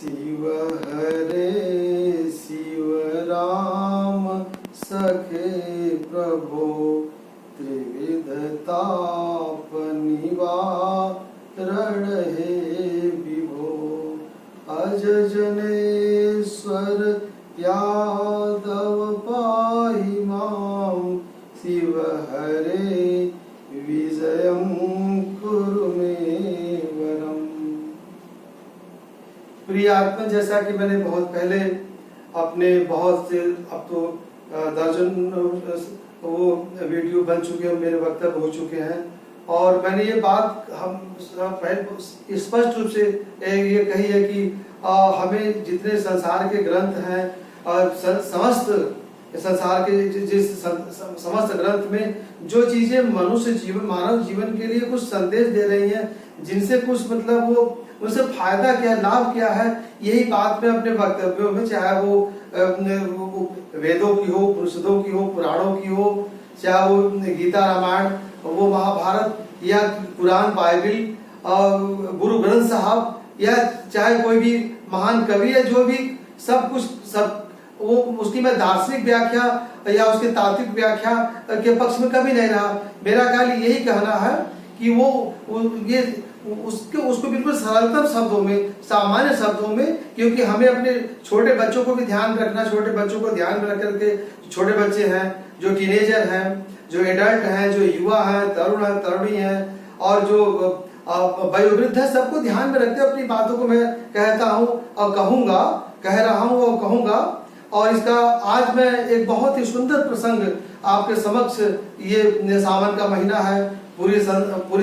शिव हरे शिव राम सखे प्रभो त्रिविधताप निवारण हे विभो। अज जनेश्वर यादव पाहि मां शिव हरे विजयं कुरु मे वरम्। प्रिय आत्मा, जैसा कि मैंने बहुत पहले अपने बहुत से अब तो दर्जन वो वीडियो बन चुके हैं, मेरे वक्तव्य हो चुके हैं, और मैंने ये बात हम स्पष्ट रूप से ये कही है कि हमें जितने संसार के ग्रंथ हैं, समस्त संसार के जिस समस्त ग्रंथ में जो चीजें मनुष्य जीवन मानव जीवन के लिए कुछ संदेश दे रही हैं, जिनसे कुछ मतलब वो उनसे फायदा क्या लाभ क्या है, यही बात मैं अपने वक्तव्यों में, चाहे वो वेदों की हो, उपनिषदों की हो, पुराणों की हो, चाहे वो गीता रामायण, वो महाभारत या कुरान बाइबिल, गुरु ग्रंथ साहब, या चाहे कोई भी महान कवि है, जो भी सब कुछ सब वो उसकी मैं दार्शनिक व्याख्या या उसके तात्विक व्याख्या के पक्ष में कभी नहीं रहा। मेरा ख्याल यही कहना है कि वो ये उसको बिल्कुल सरलतम शब्दों में, सामान्य शब्दों में, क्योंकि हमें अपने छोटे बच्चों को भी ध्यान रखना, छोटे बच्चों को ध्यान में रख करके, छोटे बच्चे हैं, जो टीनेजर हैं, जो एडल्ट हैं, जो युवा हैं, तरुण हैं, तरुणी हैं, और जो वयोवृद्ध है, सबको ध्यान में रखते अपनी बातों को मैं कहता हूँ और कहूंगा, कह रहा हूँ और कहूंगा। और इसका आज मैं एक बहुत ही सुंदर प्रसंग आपके समक्ष, ये सावन का महीना है, पूरी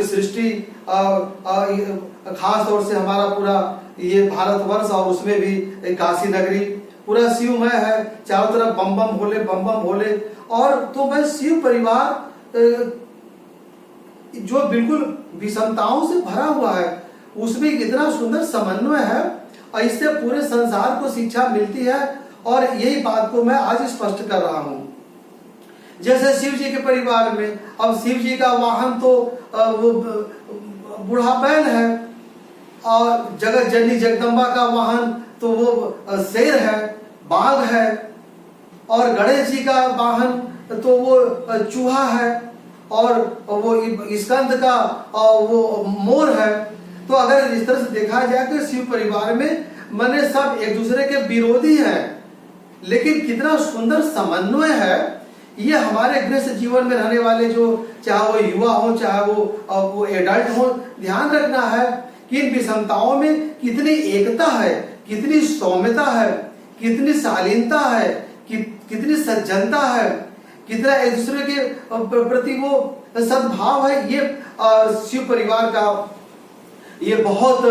सृष्टि, खास तौर से हमारा पूरा ये भारतवर्ष और उसमें भी काशी नगरी पूरा शिवमय है, चारों तरफ बम बम भोले। और तो मैं शिव परिवार जो बिल्कुल विषमताओं से भरा हुआ है, उसमें इतना सुंदर समन्वय है, और इससे पूरे संसार को शिक्षा मिलती है, और यही बात को मैं आज स्पष्ट कर रहा हूं। जैसे शिव जी के परिवार में, अब शिव जी का वाहन तो वो बूढ़ा बैल है, और जगत जननी जगदम्बा का वाहन तो वो शेर है, बाघ है, और गणेश जी का वाहन तो वो चूहा है, और वो स्कंद का वो मोर है। तो अगर इस तरह से देखा जाए तो शिव परिवार में माने सब एक दूसरे के विरोधी हैं, लेकिन कितना सुंदर समन्वय है। ये हमारे गृहस्थ जीवन में रहने वाले, जो चाहे वो युवा हो, चाहे वो एडल्ट हो, ध्यान रखना है कि इन विषमताओं में कितनी एकता है, कितनी सौम्यता है, कितनी शालीनता है, कितनी सज्जनता है, कितना एक दूसरे के प्रति वो सद्भाव है। ये शिव परिवार का ये बहुत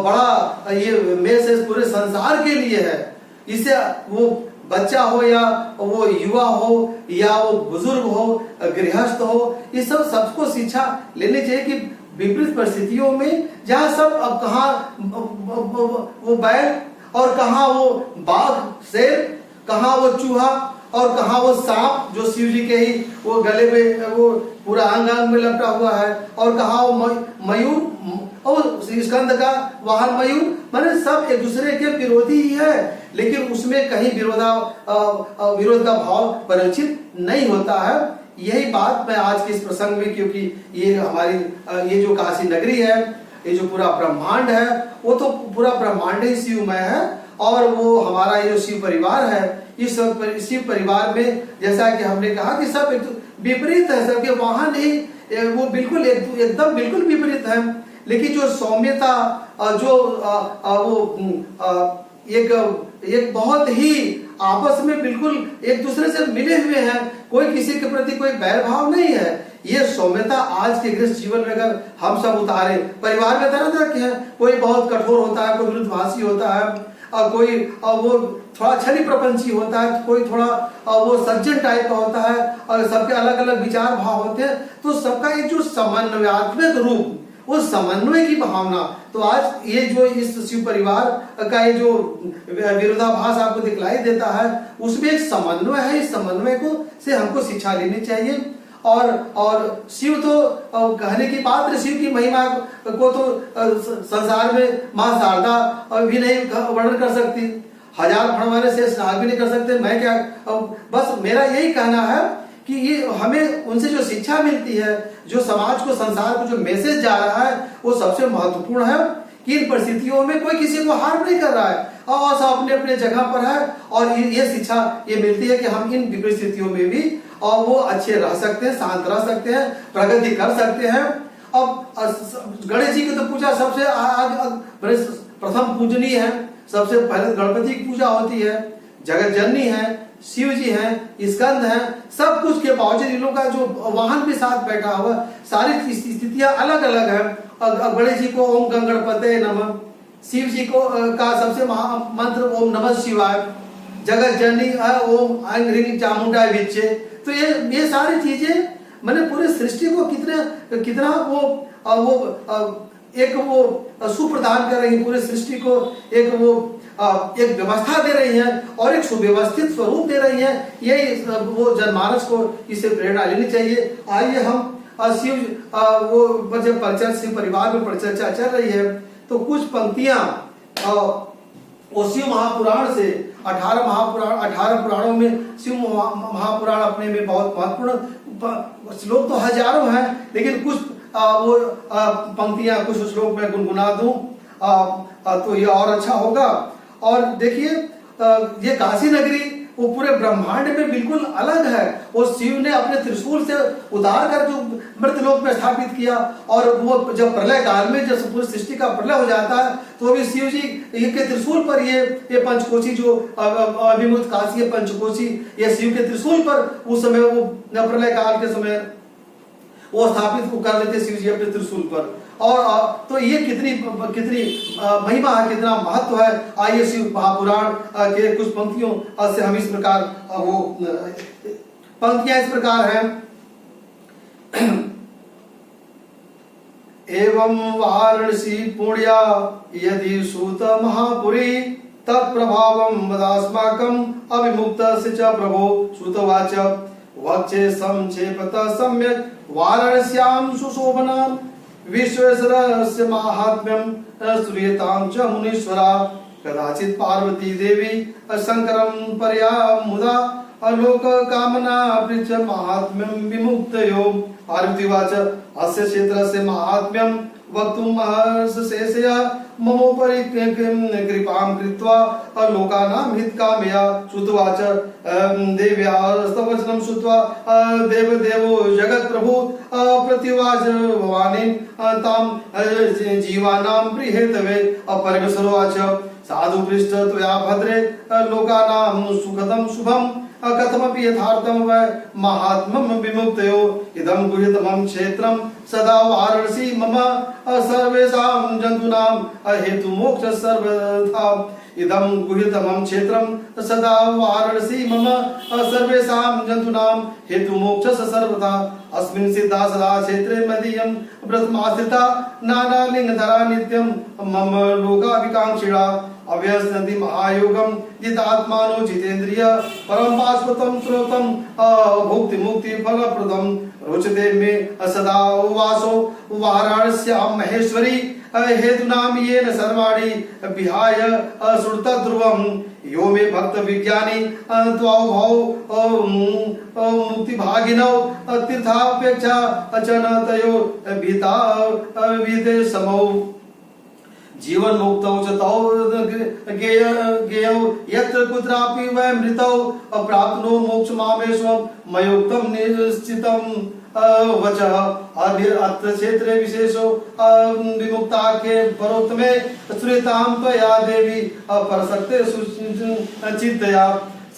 बड़ा ये मैसेज पूरे संसार के लिए है। इससे वो बच्चा हो या वो युवा हो या वो बुजुर्ग हो, गृहस्थ हो, ये सबको शिक्षा लेनी चाहिए कि विपरीत परिस्थितियों में, जहाँ सब अब कहाँ वो बैल और कहाँ वो बाघ शेर, कहाँ वो चूहा और कहाँ वो सांप जो शिव जी के ही वो गले में वो पूरा अंग में लपटा हुआ है, और कहाँ वो मयूर और स्कंद का वाहन मयूर, माने सब एक दूसरे के विरोधी ही है, लेकिन उसमें कहीं विरोध का भाव परिलक्षित नहीं होता है। यही बात मैं आज के इस प्रसंग में, क्योंकि ये हमारी ये जो काशी नगरी है, ये जो पूरा ब्रह्मांड है, वो तो पूरा ब्रह्मांड ही शिवमय है, और वो हमारा ये शिव परिवार है। इस शिव परिवार में जैसा कि हमने कहा कि सब विपरीत है, सबके वाहन ही वो बिल्कुल एकदम बिल्कुल विपरीत है, लेकिन जो सौम्यता, जो वो एक बहुत ही आपस में बिल्कुल एक दूसरे से मिले हुए हैं, कोई किसी के प्रति कोई बैर भाव नहीं है। ये सौम्यता आज के गृहस्थ जीवन में अगर हम सब उतारे, परिवार में तरह तरह के हैं, कोई बहुत कठोर होता है, कोई विरुद्धभाषी होता है, और कोई वो थोड़ा छली प्रपंची होता है, कोई थोड़ा वो सज्जन टाइप का होता है, और सबके अलग अलग विचार भाव होते हैं। तो सबका एक जो समन्वयात्मक रूप, वो समन्वय की भावना, तो आज ये जो इस शिव परिवार का ये जो विरोधाभास आपको दिखलाई देता है, उसमें एक समन्वय है। इस समन्वय को से हमको शिक्षा लेनी चाहिए, और शिव तो कहने की बात, शिव की महिमा को तो संसार में मां शारदा भी नहीं वर्णन कर सकती, हजार फणवाने शेष नाग भी नहीं कर सकते। मैं क्या, बस मेरा यही कहना है कि ये हमें उनसे जो शिक्षा मिलती है, जो समाज को, संसार को जो मैसेज जा रहा है, वो सबसे महत्वपूर्ण है कि इन परिस्थितियों में कोई किसी को हार्म नहीं कर रहा है और सब अपने अपने जगह पर है। और ये शिक्षा ये मिलती है कि हम इन परिस्थितियों में भी और वो अच्छे रह सकते हैं, शांत रह सकते हैं, प्रगति कर सकते हैं। अब गणेश जी की तो पूजा सबसे प्रथम पूजनीय है, सबसे पहले गणपति की पूजा होती है, जगत जननी है, शिव जी हैं, स्कंद हैं, सब कुछ के बावजूद इन लोगों का जो वाहन के साथ बैठा हुआ, सारी स्थितियां अलग अलग है। गणेश जी को ओम गणपते नमः, शिव जी को का सबसे मंत्र ओम नमः शिवाय, जगत जननी ओम ऐं ह्रीं चामुंडाय विच्चे। तो ये सारी चीजें मैंने पूरे सृष्टि को कितना वो एक वो सुप्रदान कर रही है, पूरे सृष्टि को एक व्यवस्था दे रही है और एक सुव्यवस्थित स्वरूप दे रही है। यही वो जनमानस को इसे प्रेरणा लेनी चाहिए। आइए हम शिव वो जब परिचर्चा, शिव परिवार में परिचर्चा चल रही है तो कुछ पंक्तियां वो शिव महापुराण से 18 पुराणों में शिव महापुराण अपने में बहुत महत्वपूर्ण, श्लोक तो हजारों हैं लेकिन कुछ वो पंक्तियां, कुछ श्लोक में गुनगुना दूं तो ये और अच्छा होगा। और देखिए ये काशी नगरी वो पूरे ब्रह्मांड में बिल्कुल अलग है। वो शिव ने अपने त्रिशूल से उतार कर जो मृतलोक में स्थापित किया, और वो जब प्रलय काल में जब पूरी सृष्टि का प्रलय हो जाता है तो भी शिव जी के त्रिशूल पर ये पंचकोशी जो अभिमुक्त काशी पंचकोशी, ये शिव के त्रिशूल पर उस समय वो प्रलय काल के समय वो स्थापित कर लेते शिव जी अपने त्रिशूल पर। और तो ये कितनी महिमा है, कितना महत्व है। आइए शिव महापुराण के कुछ पंक्तियों से हम इस प्रकार वो पंक्तियां इस प्रकार हैं। एवं वाराणसी पुण्या यदि सूत महापुरी तत्प्रभावं वदास्माकं अभिमुक्तस्य च प्रभो। श्रुतवाच वक्षे संक्षेपत सम्यक् वाराणस्यां सुशोभनां विश्वेश्वरस्य माहात्म्यं श्रूयतां च मुनीश्वरा। कदाचित् पार्वती देवी शंकरं परया मुदा लोक कामना पृच्छ माहात्म्यं विमुक्तयो। पार्वतीवाच अस्य क्षेत्रस्य माहात्म्यं वक्तुं महर्षेशया ममोपरि कृपां कृत्वा लोकानां हितकामया। श्रुतवाच देव्यास्तवचनं श्रुत्वा देवदेवो जगत्प्रभु प्रत्युवाच भवानी तां जीवानां प्रियहेतवे। परमेश्वरोवाच साधु पृष्ठ त्वया भद्रे लोकानां सुखदं शुभं कथमपि यथार्थं वै महात्म्यं विमुक्तयो। इदं गुह्यतमं क्षेत्रं सदा वाराणसी मम सर्वेषां जन्तूनां हेतु मोक्ष सर्वथा। इदं गुह्यतमं क्षेत्रं सदा वाराणसी मम सर्वेषां जन्तूनां हेतु मोक्ष सर्वथा। अस्मिन् सिद्धा सदा क्षेत्रे मदीयं व्रतमास्थिता नानालिङ्गधरा नित्यं मम लोकाभिकाङ्क्षिणा। अव्यसन्ति महायोगं जितात्मानो जितेन्द्रिय परं शाश्वतं श्रोतं भुक्ति मुक्ति फलप्रदं। रोचते मे सदा वासो वाराणस्यां महेश्वरी हेतुनां येन सर्वाणि विहाय श्रुतध्रुवं। यो मे भक्त विज्ञानी त्वाउभौ मुक्ति भागिनौ तीर्थापेक्षा च न तयो भीता विदे समौ। जीवन मुक्तौ च तौ गेयौ यत्र कुत्रापि वै मृतौ प्राप्नो मोक्षमामेष्वं मयोक्तं निश्चितं वचः। अत्र क्षेत्रे विशेषो विमुक्ता के परोत्तमे श्रूयतां त्वया देवी परसक्ते चिन्तया।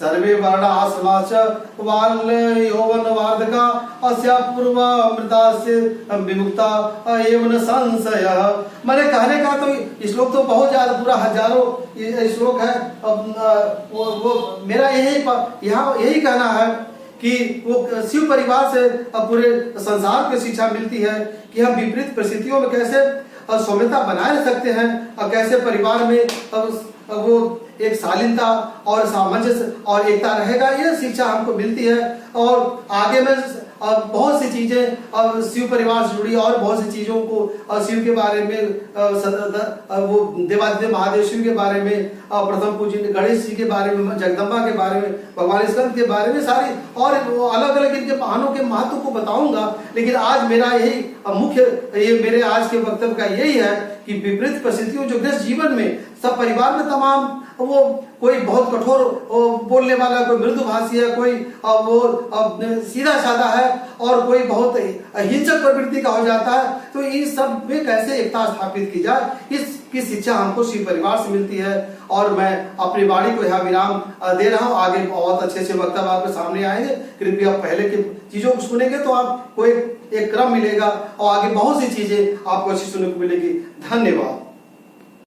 सर्वे वर्णा आश्रमाश्च बाल्ययौवनवार्धका अस्या पूर्वामृतास्य विमुक्ता एव न संशयः। मैंने कहने का तो श्लोक तो बहुत ज्यादा, पूरा हजारों श्लोक है। वो मेरा यही कहना है कि वो शिव परिवार से पूरे संसार को शिक्षा मिलती है कि हम विपरीत परिस्थितियों में कैसे सौम्यता बनाए रख सकते हैं और कैसे परिवार में वो एक शालीनता और सामंजस्य और एकता रहेगा। यह शिक्षा हमको मिलती है। और आगे मैं और बहुत सी चीजें और शिव परिवार से जुड़ी और बहुत सी चीजों को शिव के बारे में वो देवादिदेव महादेव शिव के बारे में, प्रथम पूज्य गणेश जी के बारे में, जगदम्बा के बारे में, भगवान स्कंद के बारे में सारी और अलग अलग इनके वाहनों के महत्व को बताऊंगा। लेकिन आज मेरा यही मुख्य ये मेरे आज के वक्तव्य का यही है कि विपरीत परिस्थितियों जो गृहस्थ जीवन में सब परिवार में तमाम वो कोई बहुत कठोर बोलने वाला, कोई मृदुभाषी है, कोई वो सीधा साधा है और कोई बहुत हिंसक प्रवृत्ति का हो जाता है। तो इन सब में कैसे एकता स्थापित की जाए, इसकी शिक्षा हमको शिव परिवार से मिलती है। और मैं अपनी वाणी को यहाँ विराम दे रहा हूँ। आगे बहुत अच्छे से वक्तव्य आपके सामने आएंगे। कृपया पहले की चीजों को सुनेंगे तो आपको एक क्रम मिलेगा और आगे बहुत सी चीजें आपको अच्छी सुनने को मिलेगी। धन्यवाद।